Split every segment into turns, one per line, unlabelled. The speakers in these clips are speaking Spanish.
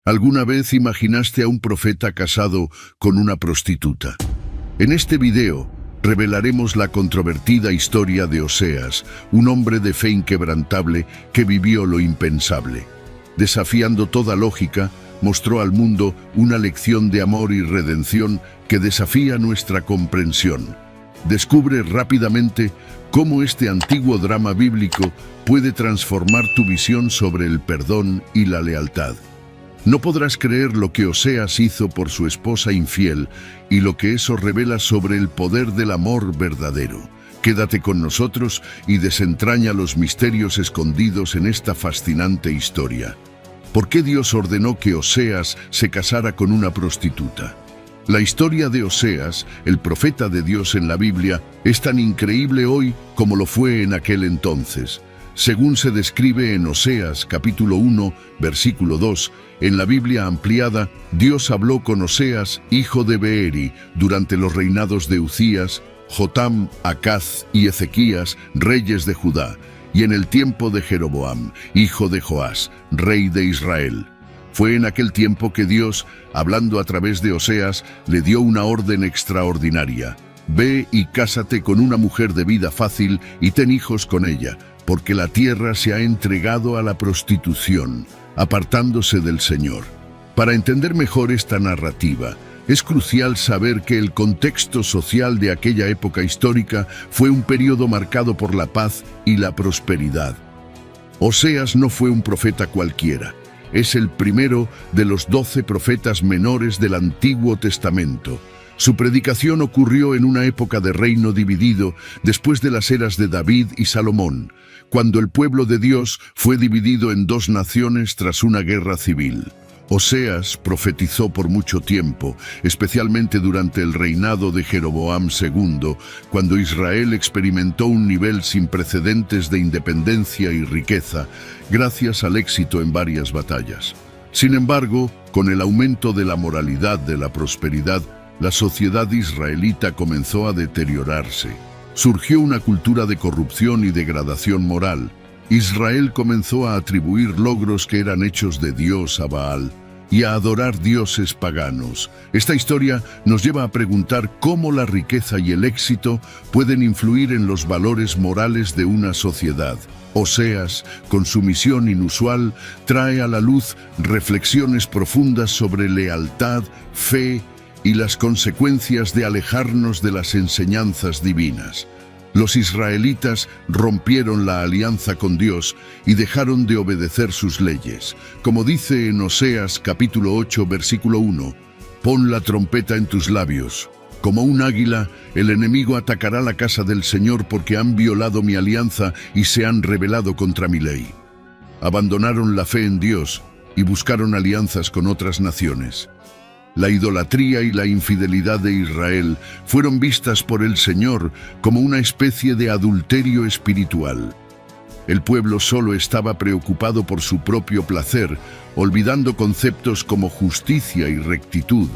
¿Alguna vez imaginaste a un profeta casado con una prostituta? En este video revelaremos la controvertida historia de Oseas, un hombre de fe inquebrantable que vivió lo impensable. Desafiando toda lógica, mostró al mundo una lección de amor y redención que desafía nuestra comprensión. Descubre rápidamente cómo este antiguo drama bíblico puede transformar tu visión sobre el perdón y la lealtad. No podrás creer lo que Oseas hizo por su esposa infiel y lo que eso revela sobre el poder del amor verdadero. Quédate con nosotros y desentraña los misterios escondidos en esta fascinante historia. ¿Por qué Dios ordenó que Oseas se casara con una prostituta? La historia de Oseas, el profeta de Dios en la Biblia, es tan increíble hoy como lo fue en aquel entonces. Según se describe en Oseas capítulo 1, versículo 2, en la Biblia ampliada, Dios habló con Oseas, hijo de Beeri, durante los reinados de Uzías, Jotam, Acaz y Ezequías, reyes de Judá, y en el tiempo de Jeroboam, hijo de Joás, rey de Israel. Fue en aquel tiempo que Dios, hablando a través de Oseas, le dio una orden extraordinaria. Ve y cásate con una mujer de vida fácil y ten hijos con ella, porque la tierra se ha entregado a la prostitución, apartándose del Señor. Para entender mejor esta narrativa, es crucial saber que el contexto social de aquella época histórica fue un periodo marcado por la paz y la prosperidad. Oseas no fue un profeta cualquiera. Es el primero de los 12 profetas menores del Antiguo Testamento. Su predicación ocurrió en una época de reino dividido después de las eras de David y Salomón, cuando el pueblo de Dios fue dividido en dos naciones tras una guerra civil. Oseas profetizó por mucho tiempo, especialmente durante el reinado de Jeroboam II, cuando Israel experimentó un nivel sin precedentes de independencia y riqueza, gracias al éxito en varias batallas. Sin embargo, con el aumento de la moralidad de la prosperidad, la sociedad israelita comenzó a deteriorarse. Surgió una cultura de corrupción y degradación moral. Israel comenzó a atribuir logros que eran hechos de Dios a Baal y a adorar dioses paganos. Esta historia nos lleva a preguntar cómo la riqueza y el éxito pueden influir en los valores morales de una sociedad. Oseas, con su misión inusual, trae a la luz reflexiones profundas sobre lealtad, fe y las consecuencias de alejarnos de las enseñanzas divinas. Los israelitas rompieron la alianza con Dios y dejaron de obedecer sus leyes. Como dice en Oseas capítulo 8, versículo 1, «Pon la trompeta en tus labios. Como un águila, el enemigo atacará la casa del Señor porque han violado mi alianza y se han rebelado contra mi ley». Abandonaron la fe en Dios y buscaron alianzas con otras naciones. La idolatría y la infidelidad de Israel fueron vistas por el Señor como una especie de adulterio espiritual. El pueblo solo estaba preocupado por su propio placer, olvidando conceptos como justicia y rectitud,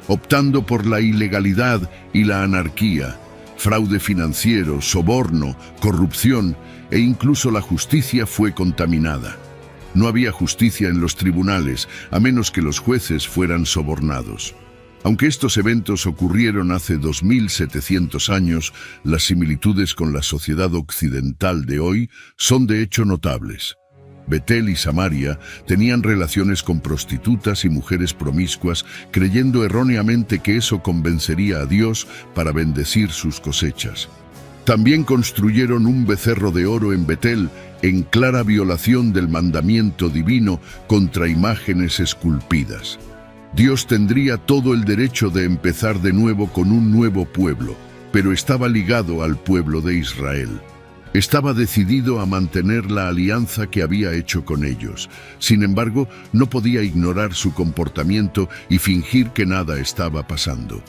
optando por la ilegalidad y la anarquía, fraude financiero, soborno, corrupción e incluso la justicia fue contaminada. No había justicia en los tribunales, a menos que los jueces fueran sobornados. Aunque estos eventos ocurrieron hace 2700 años, las similitudes con la sociedad occidental de hoy son de hecho notables. Betel y Samaria tenían relaciones con prostitutas y mujeres promiscuas, creyendo erróneamente que eso convencería a Dios para bendecir sus cosechas. También construyeron un becerro de oro en Betel, en clara violación del mandamiento divino contra imágenes esculpidas. Dios tendría todo el derecho de empezar de nuevo con un nuevo pueblo, pero estaba ligado al pueblo de Israel. Estaba decidido a mantener la alianza que había hecho con ellos. Sin embargo, no podía ignorar su comportamiento y fingir que nada estaba pasando.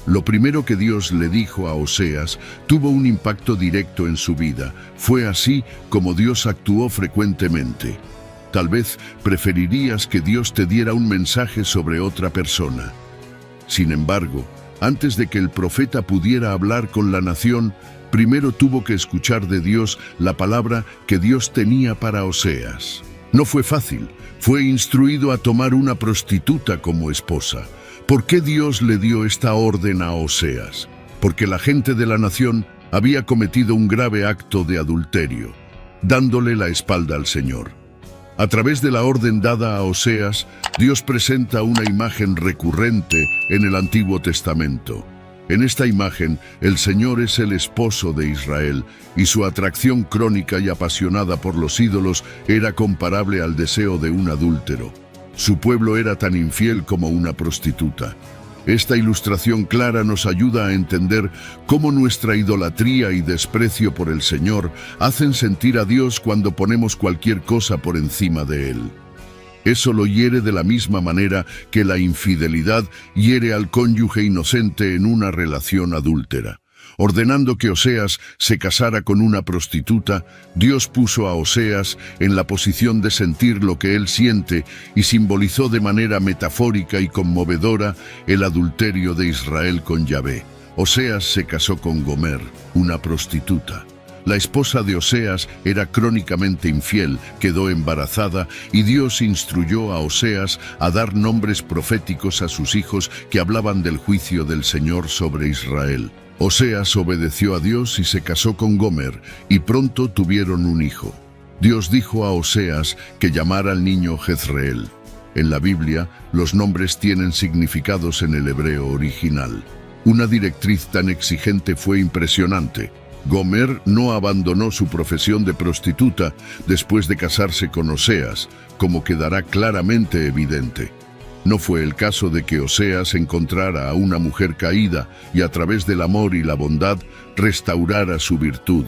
Lo primero que Dios le dijo a Oseas tuvo un impacto directo en su vida. Fue así como Dios actuó frecuentemente. Tal vez preferirías que Dios te diera un mensaje sobre otra persona. Sin embargo, antes de que el profeta pudiera hablar con la nación, primero tuvo que escuchar de Dios la palabra que Dios tenía para Oseas. No fue fácil. Fue instruido a tomar una prostituta como esposa. ¿Por qué Dios le dio esta orden a Oseas? Porque la gente de la nación había cometido un grave acto de adulterio, dándole la espalda al Señor. A través de la orden dada a Oseas, Dios presenta una imagen recurrente en el Antiguo Testamento. En esta imagen, el Señor es el esposo de Israel, y su atracción crónica y apasionada por los ídolos era comparable al deseo de un adúltero. Su pueblo era tan infiel como una prostituta. Esta ilustración clara nos ayuda a entender cómo nuestra idolatría y desprecio por el Señor hacen sentir a Dios cuando ponemos cualquier cosa por encima de Él. Eso lo hiere de la misma manera que la infidelidad hiere al cónyuge inocente en una relación adúltera. Ordenando que Oseas se casara con una prostituta, Dios puso a Oseas en la posición de sentir lo que él siente y simbolizó de manera metafórica y conmovedora el adulterio de Israel con Yahvé. Oseas se casó con Gomer, una prostituta. La esposa de Oseas era crónicamente infiel, quedó embarazada y Dios instruyó a Oseas a dar nombres proféticos a sus hijos que hablaban del juicio del Señor sobre Israel. Oseas obedeció a Dios y se casó con Gomer, y pronto tuvieron un hijo. Dios dijo a Oseas que llamara al niño Jezreel. En la Biblia, los nombres tienen significados en el hebreo original. Una directriz tan exigente fue impresionante. Gomer no abandonó su profesión de prostituta después de casarse con Oseas, como quedará claramente evidente. No fue el caso de que Oseas encontrara a una mujer caída y a través del amor y la bondad restaurara su virtud.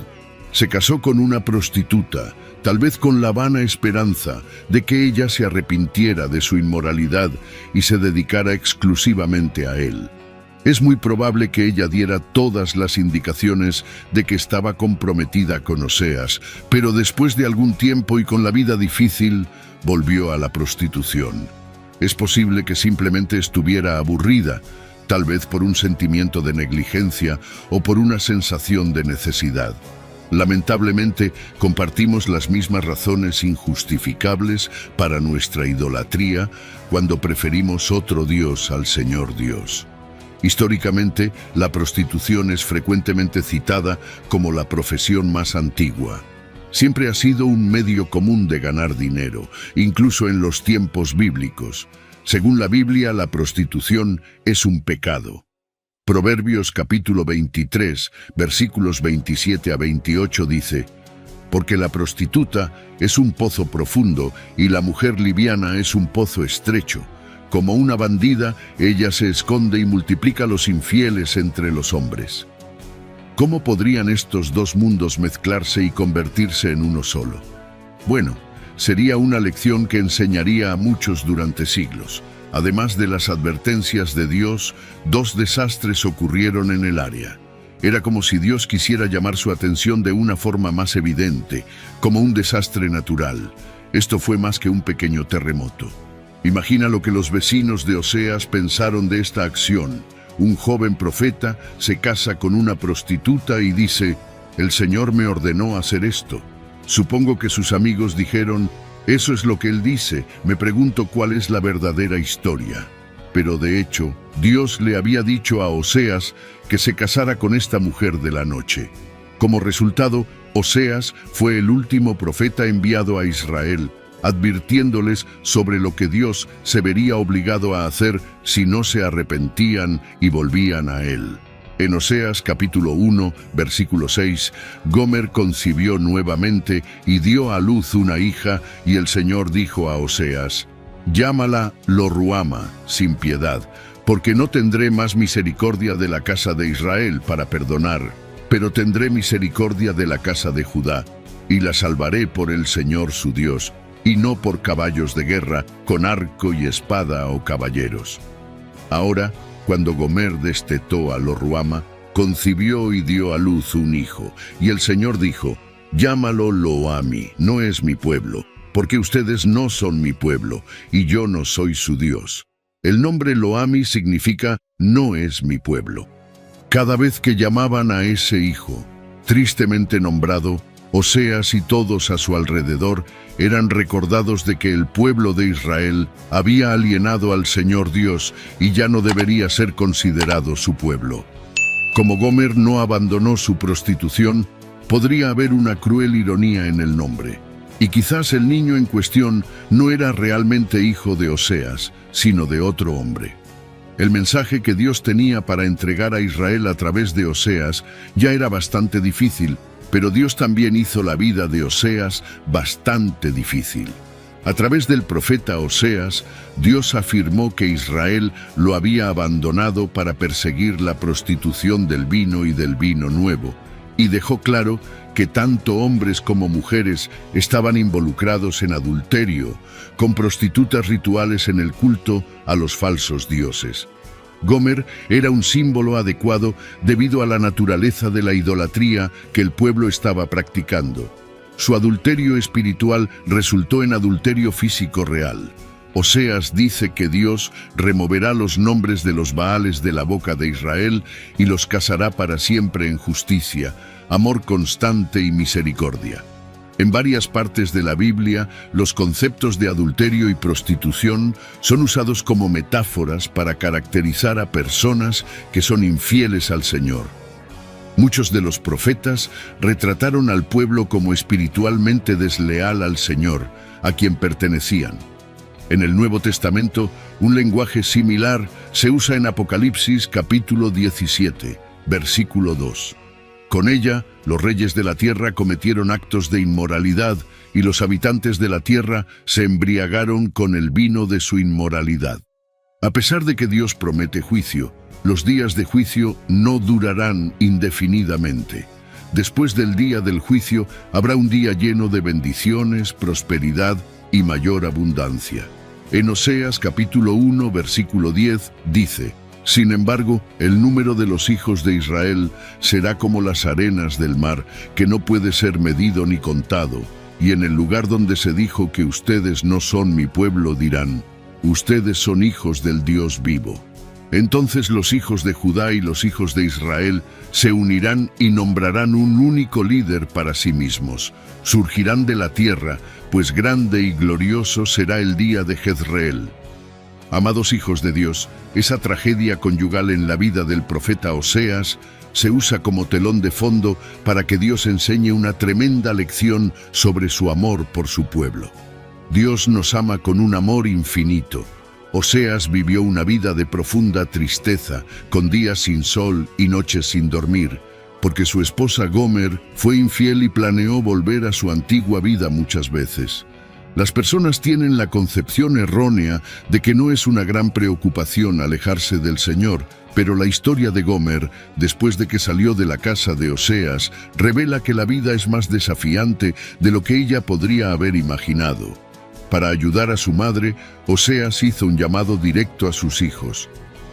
Se casó con una prostituta, tal vez con la vana esperanza de que ella se arrepintiera de su inmoralidad y se dedicara exclusivamente a él. Es muy probable que ella diera todas las indicaciones de que estaba comprometida con Oseas, pero después de algún tiempo y con la vida difícil, volvió a la prostitución. Es posible que simplemente estuviera aburrida, tal vez por un sentimiento de negligencia o por una sensación de necesidad. Lamentablemente, compartimos las mismas razones injustificables para nuestra idolatría cuando preferimos otro Dios al Señor Dios. Históricamente, la prostitución es frecuentemente citada como la profesión más antigua. Siempre ha sido un medio común de ganar dinero, incluso en los tiempos bíblicos. Según la Biblia, la prostitución es un pecado. Proverbios capítulo 23, versículos 27 a 28 dice: «Porque la prostituta es un pozo profundo y la mujer liviana es un pozo estrecho. Como una bandida, ella se esconde y multiplica los infieles entre los hombres». ¿Cómo podrían estos dos mundos mezclarse y convertirse en uno solo? Bueno, sería una lección que enseñaría a muchos durante siglos. Además de las advertencias de Dios, dos desastres ocurrieron en el área. Era como si Dios quisiera llamar su atención de una forma más evidente, como un desastre natural. Esto fue más que un pequeño terremoto. Imagina lo que los vecinos de Oseas pensaron de esta acción. Un joven profeta se casa con una prostituta y dice: «El Señor me ordenó hacer esto». Supongo que sus amigos dijeron: «Eso es lo que él dice, me pregunto cuál es la verdadera historia». Pero de hecho, Dios le había dicho a Oseas que se casara con esta mujer de la noche. Como resultado, Oseas fue el último profeta enviado a Israel, advirtiéndoles sobre lo que Dios se vería obligado a hacer si no se arrepentían y volvían a Él. En Oseas capítulo 1, versículo 6, Gomer concibió nuevamente y dio a luz una hija, y el Señor dijo a Oseas: «Llámala Lo-ruhama, sin piedad, porque no tendré más misericordia de la casa de Israel para perdonar, pero tendré misericordia de la casa de Judá, y la salvaré por el Señor su Dios, y no por caballos de guerra, con arco y espada o caballeros». Ahora, cuando Gomer destetó a Lo-ruhama, concibió y dio a luz un hijo, y el Señor dijo: «Llámalo Lo-ami, no es mi pueblo, porque ustedes no son mi pueblo, y yo no soy su Dios». El nombre Lo-ami significa «no es mi pueblo». Cada vez que llamaban a ese hijo, tristemente nombrado, Oseas y todos a su alrededor eran recordados de que el pueblo de Israel había alienado al Señor Dios y ya no debería ser considerado su pueblo. Como Gomer no abandonó su prostitución, podría haber una cruel ironía en el nombre. Y quizás el niño en cuestión no era realmente hijo de Oseas, sino de otro hombre. El mensaje que Dios tenía para entregar a Israel a través de Oseas ya era bastante difícil, pero Dios también hizo la vida de Oseas bastante difícil. A través del profeta Oseas, Dios afirmó que Israel lo había abandonado para perseguir la prostitución del vino y del vino nuevo, y dejó claro que tanto hombres como mujeres estaban involucrados en adulterio, con prostitutas rituales en el culto a los falsos dioses. Gomer era un símbolo adecuado debido a la naturaleza de la idolatría que el pueblo estaba practicando. Su adulterio espiritual resultó en adulterio físico real. Oseas dice que Dios removerá los nombres de los Baales de la boca de Israel y los casará para siempre en justicia, amor constante y misericordia. En varias partes de la Biblia, los conceptos de adulterio y prostitución son usados como metáforas para caracterizar a personas que son infieles al Señor. Muchos de los profetas retrataron al pueblo como espiritualmente desleal al Señor, a quien pertenecían. En el Nuevo Testamento, un lenguaje similar se usa en Apocalipsis capítulo 17, versículo 2. Con ella, los reyes de la tierra cometieron actos de inmoralidad y los habitantes de la tierra se embriagaron con el vino de su inmoralidad. A pesar de que Dios promete juicio, los días de juicio no durarán indefinidamente. Después del día del juicio, habrá un día lleno de bendiciones, prosperidad y mayor abundancia. En Oseas capítulo 1, versículo 10, dice: Sin embargo, el número de los hijos de Israel será como las arenas del mar, que no puede ser medido ni contado. Y en el lugar donde se dijo que ustedes no son mi pueblo dirán: ustedes son hijos del Dios vivo. Entonces los hijos de Judá y los hijos de Israel se unirán y nombrarán un único líder para sí mismos. Surgirán de la tierra, pues grande y glorioso será el día de Jezreel. Amados hijos de Dios, esa tragedia conyugal en la vida del profeta Oseas se usa como telón de fondo para que Dios enseñe una tremenda lección sobre su amor por su pueblo. Dios nos ama con un amor infinito. Oseas vivió una vida de profunda tristeza, con días sin sol y noches sin dormir, porque su esposa Gomer fue infiel y planeó volver a su antigua vida muchas veces. Las personas tienen la concepción errónea de que no es una gran preocupación alejarse del Señor, pero la historia de Gomer, después de que salió de la casa de Oseas, revela que la vida es más desafiante de lo que ella podría haber imaginado. Para ayudar a su madre, Oseas hizo un llamado directo a sus hijos.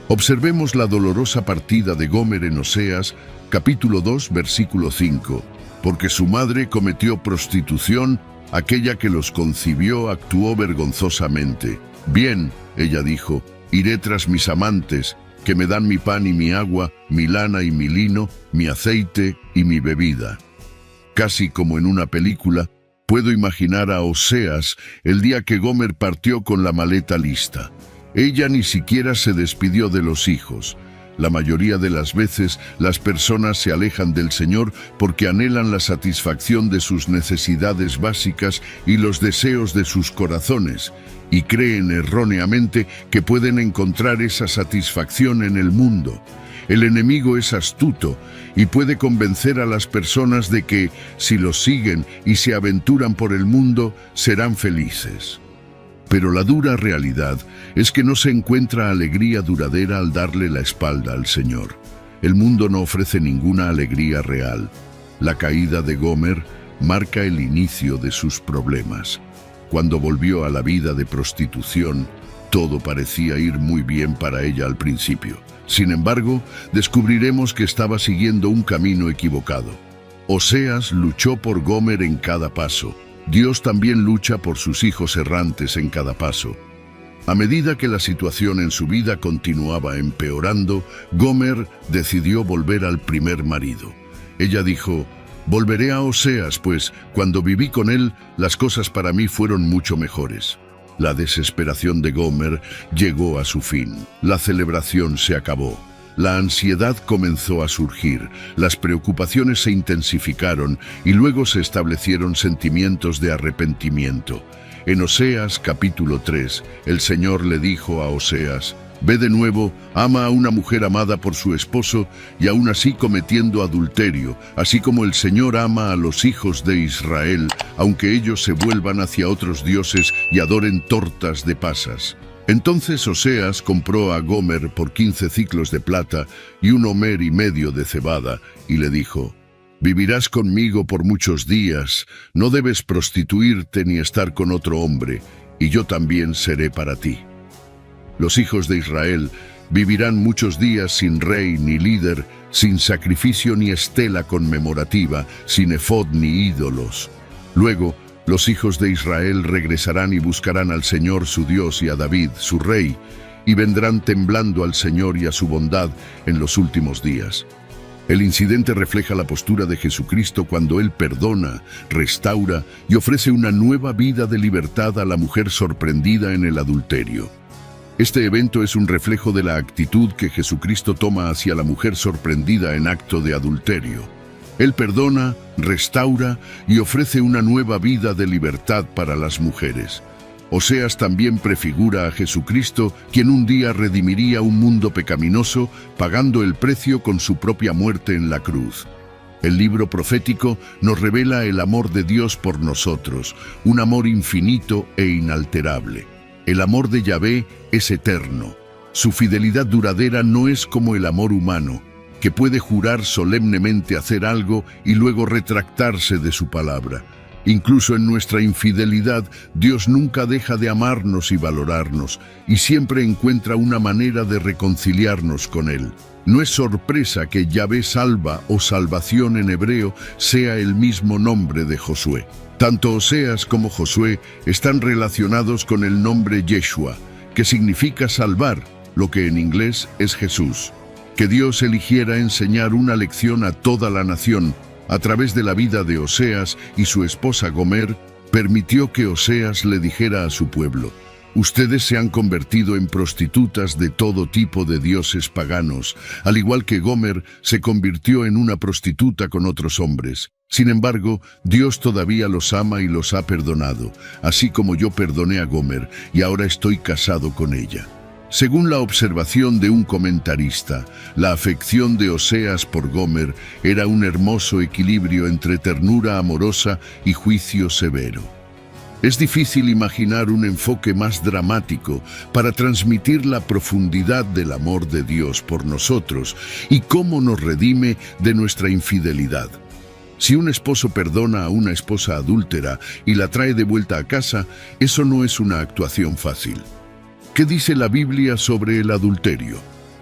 Observemos la dolorosa partida de Gomer en Oseas, capítulo 2, versículo 5. Porque su madre cometió prostitución, aquella que los concibió actuó vergonzosamente. Bien, ella dijo, iré tras mis amantes, que me dan mi pan y mi agua, mi lana y mi lino, mi aceite y mi bebida. Casi como en una película, puedo imaginar a Oseas el día que Gomer partió con la maleta lista. Ella ni siquiera se despidió de los hijos. La mayoría de las veces las personas se alejan del Señor porque anhelan la satisfacción de sus necesidades básicas y los deseos de sus corazones, y creen erróneamente que pueden encontrar esa satisfacción en el mundo. El enemigo es astuto y puede convencer a las personas de que, si lo siguen y se aventuran por el mundo, serán felices. Pero la dura realidad es que no se encuentra alegría duradera al darle la espalda al Señor. El mundo no ofrece ninguna alegría real. La caída de Gomer marca el inicio de sus problemas. Cuando volvió a la vida de prostitución, todo parecía ir muy bien para ella al principio. Sin embargo, descubriremos que estaba siguiendo un camino equivocado. Oseas luchó por Gomer en cada paso. Dios también lucha por sus hijos errantes en cada paso. A medida que la situación en su vida continuaba empeorando, Gomer decidió volver al primer marido. Ella dijo, Volveré a Oseas, pues cuando viví con él, las cosas para mí fueron mucho mejores. La desesperación de Gomer llegó a su fin. La celebración se acabó. La ansiedad comenzó a surgir, las preocupaciones se intensificaron y luego se establecieron sentimientos de arrepentimiento. En Oseas capítulo 3, el Señor le dijo a Oseas: «Ve de nuevo, ama a una mujer amada por su esposo y aún así cometiendo adulterio, así como el Señor ama a los hijos de Israel, aunque ellos se vuelvan hacia otros dioses y adoren tortas de pasas». Entonces Oseas compró a Gomer por 15 ciclos de plata y 1 homer y medio de cebada, y le dijo: «Vivirás conmigo por muchos días, no debes prostituirte ni estar con otro hombre, y yo también seré para ti». Los hijos de Israel vivirán muchos días sin rey ni líder, sin sacrificio ni estela conmemorativa, sin efod ni ídolos. Luego, los hijos de Israel regresarán y buscarán al Señor su Dios y a David, su rey, y vendrán temblando al Señor y a su bondad en los últimos días. El incidente refleja la postura de Jesucristo cuando Él perdona, restaura y ofrece una nueva vida de libertad a la mujer sorprendida en el adulterio. Este evento es un reflejo de la actitud que Jesucristo toma hacia la mujer sorprendida en acto de adulterio. Él perdona, restaura y ofrece una nueva vida de libertad para las mujeres. Oseas también prefigura a Jesucristo, quien un día redimiría un mundo pecaminoso, pagando el precio con su propia muerte en la cruz. El libro profético nos revela el amor de Dios por nosotros, un amor infinito e inalterable. El amor de Yahvé es eterno. Su fidelidad duradera no es como el amor humano, que puede jurar solemnemente hacer algo y luego retractarse de su palabra. Incluso en nuestra infidelidad, Dios nunca deja de amarnos y valorarnos, y siempre encuentra una manera de reconciliarnos con Él. No es sorpresa que Yahvé salva o salvación en hebreo sea el mismo nombre de Josué. Tanto Oseas como Josué están relacionados con el nombre Yeshua, que significa salvar, lo que en inglés es Jesús. Que Dios eligiera enseñar una lección a toda la nación a través de la vida de Oseas y su esposa Gomer, permitió que Oseas le dijera a su pueblo: «Ustedes se han convertido en prostitutas de todo tipo de dioses paganos, al igual que Gomer se convirtió en una prostituta con otros hombres. Sin embargo, Dios todavía los ama y los ha perdonado, así como yo perdoné a Gomer y ahora estoy casado con ella». Según la observación de un comentarista, la afección de Oseas por Gomer era un hermoso equilibrio entre ternura amorosa y juicio severo. Es difícil imaginar un enfoque más dramático para transmitir la profundidad del amor de Dios por nosotros y cómo nos redime de nuestra infidelidad. Si un esposo perdona a una esposa adúltera y la trae de vuelta a casa, eso no es una actuación fácil. ¿Qué dice la Biblia sobre el adulterio?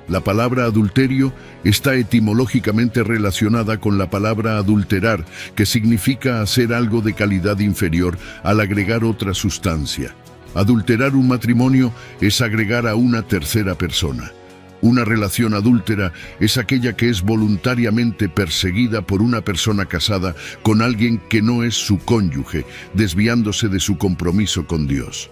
La palabra adulterio está etimológicamente relacionada con la palabra adulterar, que significa hacer algo de calidad inferior al agregar otra sustancia. Adulterar un matrimonio es agregar a una tercera persona. Una relación adúltera es aquella que es voluntariamente perseguida por una persona casada con alguien que no es su cónyuge, desviándose de su compromiso con Dios.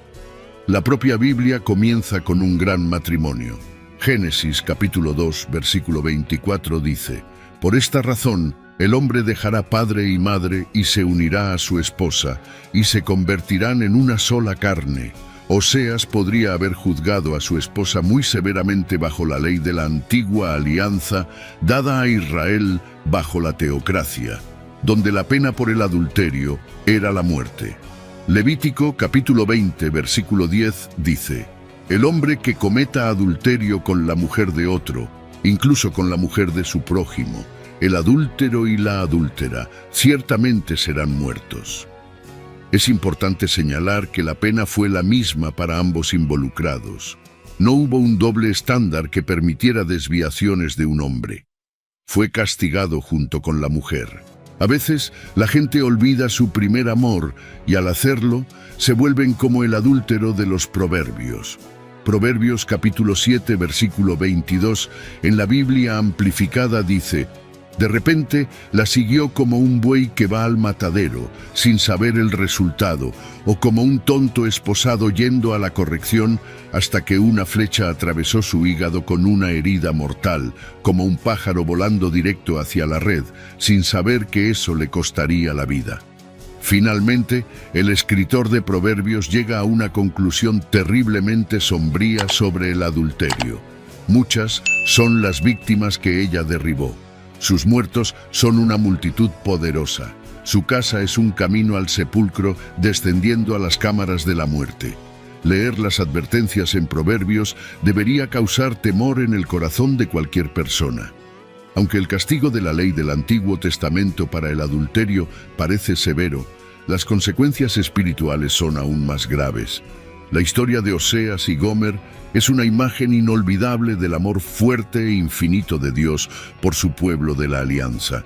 La propia Biblia comienza con un gran matrimonio. Génesis capítulo 2, versículo 24 dice: «Por esta razón, el hombre dejará padre y madre y se unirá a su esposa, y se convertirán en una sola carne». Oseas podría haber juzgado a su esposa muy severamente bajo la ley de la antigua alianza dada a Israel bajo la teocracia, donde la pena por el adulterio era la muerte. Levítico capítulo 20, versículo 10 dice: «El hombre que cometa adulterio con la mujer de otro, incluso con la mujer de su prójimo, el adúltero y la adúltera, ciertamente serán muertos». Es importante señalar que la pena fue la misma para ambos involucrados. No hubo un doble estándar que permitiera desviaciones de un hombre. Fue castigado junto con la mujer. A veces, la gente olvida su primer amor y al hacerlo, se vuelven como el adúltero de los Proverbios. Proverbios capítulo 7, versículo 22, en la Biblia amplificada dice: De repente la siguió como un buey que va al matadero, sin saber el resultado, o como un tonto esposado yendo a la corrección hasta que una flecha atravesó su hígado con una herida mortal, como un pájaro volando directo hacia la red, sin saber que eso le costaría la vida. Finalmente, el escritor de Proverbios llega a una conclusión terriblemente sombría sobre el adulterio. Muchas son las víctimas que ella derribó. Sus muertos son una multitud poderosa. Su casa es un camino al sepulcro descendiendo a las cámaras de la muerte. Leer las advertencias en Proverbios debería causar temor en el corazón de cualquier persona. Aunque el castigo de la ley del Antiguo Testamento para el adulterio parece severo, las consecuencias espirituales son aún más graves. La historia de Oseas y Gomer es una imagen inolvidable del amor fuerte e infinito de Dios por su pueblo de la Alianza.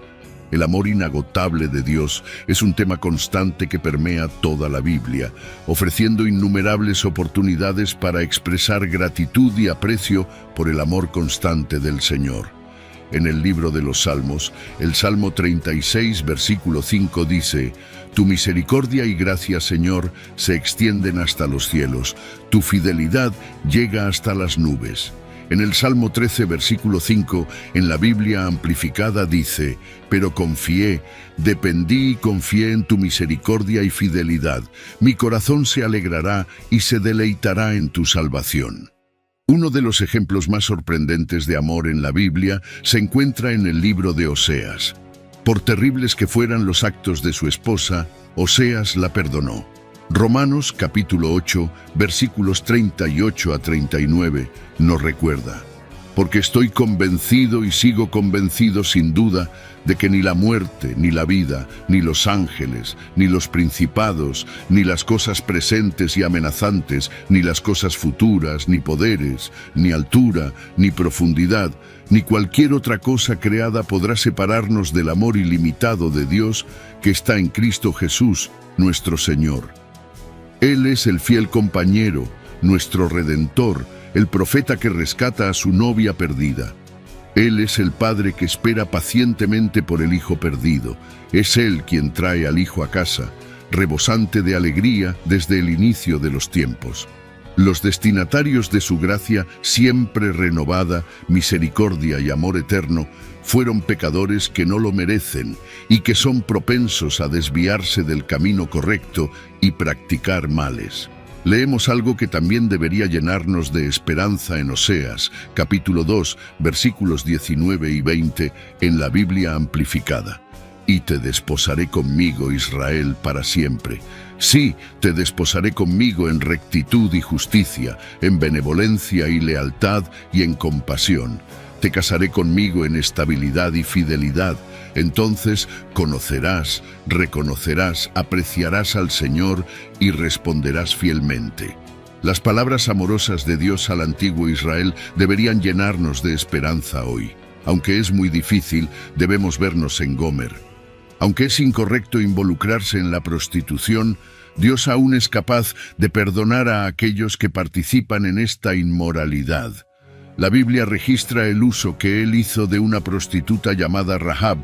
El amor inagotable de Dios es un tema constante que permea toda la Biblia, ofreciendo innumerables oportunidades para expresar gratitud y aprecio por el amor constante del Señor. En el libro de los Salmos, el Salmo 36, versículo 5 dice: «Tu misericordia y gracia, Señor, se extienden hasta los cielos, tu fidelidad llega hasta las nubes». En el Salmo 13, versículo 5, en la Biblia amplificada dice: «Pero confié, dependí y confié en tu misericordia y fidelidad. Mi corazón se alegrará y se deleitará en tu salvación». Uno de los ejemplos más sorprendentes de amor en la Biblia se encuentra en el libro de Oseas. Por terribles que fueran los actos de su esposa, Oseas la perdonó. Romanos capítulo 8, versículos 38 a 39, nos recuerda: «Porque estoy convencido y sigo convencido sin duda de que ni la muerte, ni la vida, ni los ángeles, ni los principados, ni las cosas presentes y amenazantes, ni las cosas futuras, ni poderes, ni altura, ni profundidad, ni cualquier otra cosa creada podrá separarnos del amor ilimitado de Dios que está en Cristo Jesús, nuestro Señor». Él es el fiel compañero, nuestro Redentor, el profeta que rescata a su novia perdida. Él es el padre que espera pacientemente por el hijo perdido. Es Él quien trae al hijo a casa, rebosante de alegría desde el inicio de los tiempos. Los destinatarios de su gracia siempre renovada, misericordia y amor eterno, fueron pecadores que no lo merecen y que son propensos a desviarse del camino correcto y practicar males. Leemos algo que también debería llenarnos de esperanza en Oseas, capítulo 2, versículos 19 y 20, en la Biblia amplificada. «Y te desposaré conmigo, Israel, para siempre. Sí, te desposaré conmigo en rectitud y justicia, en benevolencia y lealtad y en compasión. Te casaré conmigo en estabilidad y fidelidad. Entonces conocerás, reconocerás, apreciarás al Señor y responderás fielmente». Las palabras amorosas de Dios al antiguo Israel deberían llenarnos de esperanza hoy. Aunque es muy difícil, debemos vernos en Gomer. Aunque es incorrecto involucrarse en la prostitución, Dios aún es capaz de perdonar a aquellos que participan en esta inmoralidad. La Biblia registra el uso que Él hizo de una prostituta llamada Rahab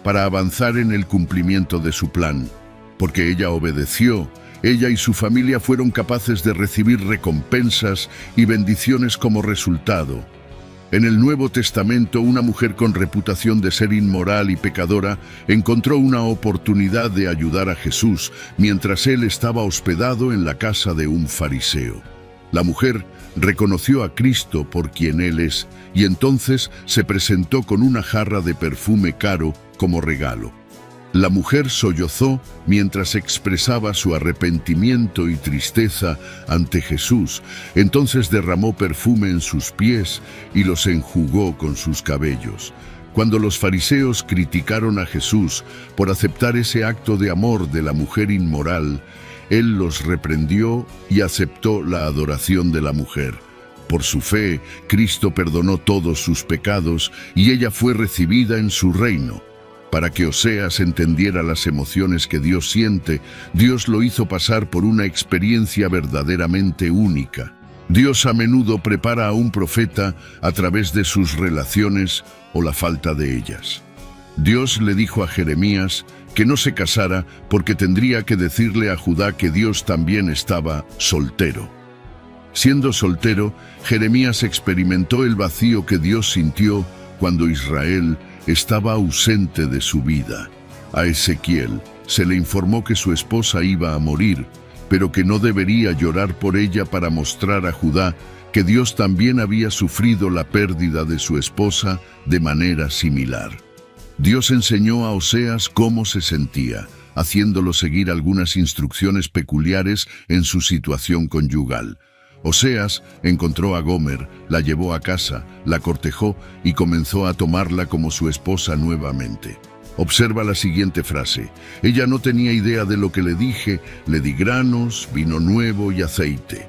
para avanzar en el cumplimiento de su plan. Porque ella obedeció, ella y su familia fueron capaces de recibir recompensas y bendiciones como resultado. En el Nuevo Testamento, una mujer con reputación de ser inmoral y pecadora encontró una oportunidad de ayudar a Jesús mientras él estaba hospedado en la casa de un fariseo. La mujer reconoció a Cristo por quien Él es y entonces se presentó con una jarra de perfume caro como regalo. La mujer sollozó mientras expresaba su arrepentimiento y tristeza ante Jesús. Entonces derramó perfume en sus pies y los enjugó con sus cabellos. Cuando los fariseos criticaron a Jesús por aceptar ese acto de amor de la mujer inmoral, Él los reprendió y aceptó la adoración de la mujer. Por su fe, Cristo perdonó todos sus pecados y ella fue recibida en su reino. Para que Oseas entendiera las emociones que Dios siente, Dios lo hizo pasar por una experiencia verdaderamente única. Dios a menudo prepara a un profeta a través de sus relaciones o la falta de ellas. Dios le dijo a Jeremías que no se casara porque tendría que decirle a Judá que Dios también estaba soltero. Siendo soltero, Jeremías experimentó el vacío que Dios sintió cuando Israel estaba ausente de su vida. A Ezequiel se le informó que su esposa iba a morir, pero que no debería llorar por ella para mostrar a Judá que Dios también había sufrido la pérdida de su esposa de manera similar. Dios enseñó a Oseas cómo se sentía, haciéndolo seguir algunas instrucciones peculiares en su situación conyugal. Oseas encontró a Gomer, la llevó a casa, la cortejó y comenzó a tomarla como su esposa nuevamente. Observa la siguiente frase: ella no tenía idea de lo que le dije, le di granos, vino nuevo y aceite.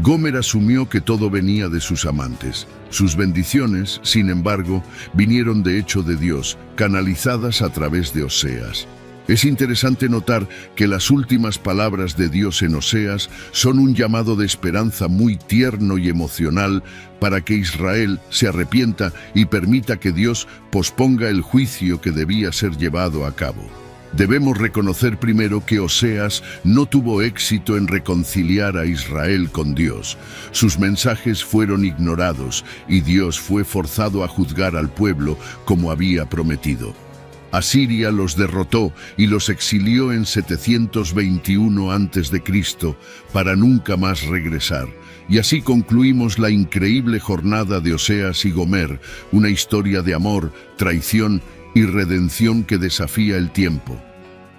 Gomer asumió que todo venía de sus amantes. Sus bendiciones, sin embargo, vinieron de hecho de Dios, canalizadas a través de Oseas. Es interesante notar que las últimas palabras de Dios en Oseas son un llamado de esperanza muy tierno y emocional para que Israel se arrepienta y permita que Dios posponga el juicio que debía ser llevado a cabo. Debemos reconocer primero que Oseas no tuvo éxito en reconciliar a Israel con Dios. Sus mensajes fueron ignorados y Dios fue forzado a juzgar al pueblo como había prometido. Asiria los derrotó y los exilió en 721 a.C. para nunca más regresar. Y así concluimos la increíble jornada de Oseas y Gomer, una historia de amor, traición y redención que desafía el tiempo.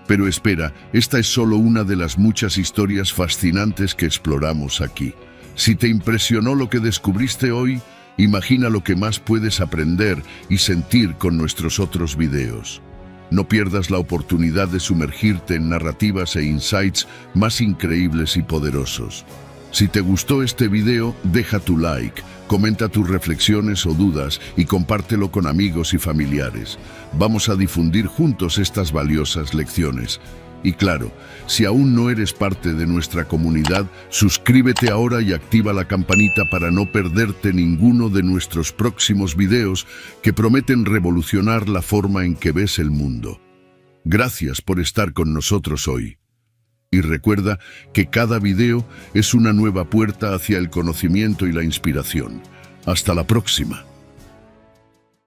Pero espera, esta es solo una de las muchas historias fascinantes que exploramos aquí. Si te impresionó lo que descubriste hoy, imagina lo que más puedes aprender y sentir con nuestros otros videos. No pierdas la oportunidad de sumergirte en narrativas e insights más increíbles y poderosos. Si te gustó este video, deja tu like, comenta tus reflexiones o dudas y compártelo con amigos y familiares. Vamos a difundir juntos estas valiosas lecciones. Y claro, si aún no eres parte de nuestra comunidad, suscríbete ahora y activa la campanita para no perderte ninguno de nuestros próximos videos que prometen revolucionar la forma en que ves el mundo. Gracias por estar con nosotros hoy. Y recuerda que cada video es una nueva puerta hacia el conocimiento y la inspiración. Hasta la próxima.